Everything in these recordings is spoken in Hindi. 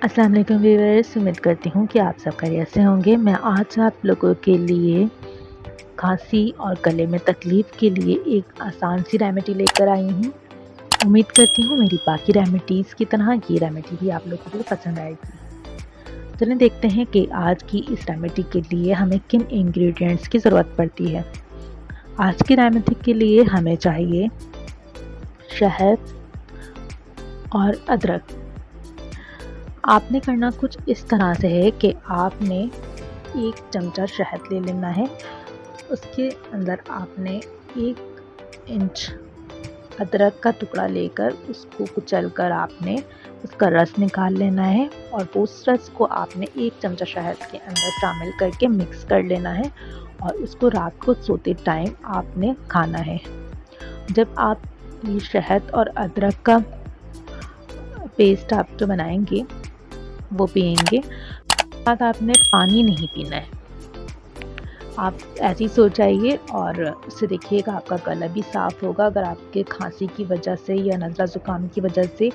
अस्सलाम वालेकुम व्यूअर्स, उम्मीद करती हूँ कि आप सब खैरियत से होंगे। मैं आज आप लोगों के लिए खांसी और गले में तकलीफ़ के लिए एक आसान सी रेमेडी लेकर आई हूँ। उम्मीद करती हूँ मेरी बाकी रेमेडीज़ की तरह ये रेमेडी भी आप लोगों को पसंद आएगी। चलें देखते हैं कि आज की इस रेमेडी के लिए हमें किन इंग्रेडिएंट्स की ज़रूरत पड़ती है। आज की रेमेडी के लिए हमें चाहिए शहद और अदरक। आपने करना कुछ इस तरह से है कि आपने 1 चमचा शहद ले लेना है, उसके अंदर आपने 1 इंच अदरक का टुकड़ा लेकर उसको कुचलकर आपने उसका रस निकाल लेना है और उस रस को आपने 1 चमचा शहद के अंदर शामिल करके मिक्स कर लेना है और उसको रात को सोते टाइम आपने खाना है। जब आप ये शहद और अदरक का पेस्ट आप जो बनाएंगे वो पिएंगे, बाद आपने पानी नहीं पीना है। आप ऐसे ही सो जाइए और उससे देखिएगा आपका गला भी साफ़ होगा। अगर आपके खांसी की वजह से या नज़ला ज़ुकाम की वजह से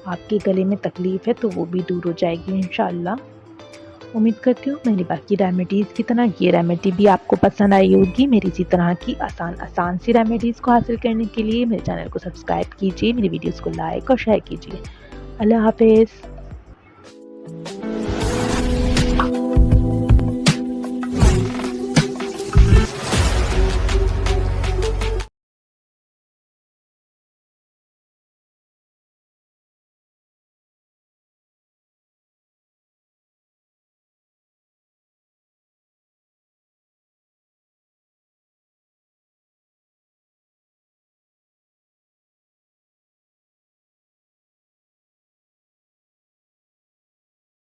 आपके गले में तकलीफ़ है तो वो भी दूर हो जाएगी इंशाअल्लाह। उम्मीद करती हूँ मेरी बाकी रेमेडीज़ की तरह ये रेमेडी भी आपको पसंद आई होगी। मेरी इसी तरह की आसान सी रेमेडीज़ को हासिल करने के लिए मेरे चैनल को सब्सक्राइब कीजिए, मेरी वीडियोज़ को लाइक और शेयर कीजिए। अल्लाह हाफ़िज़।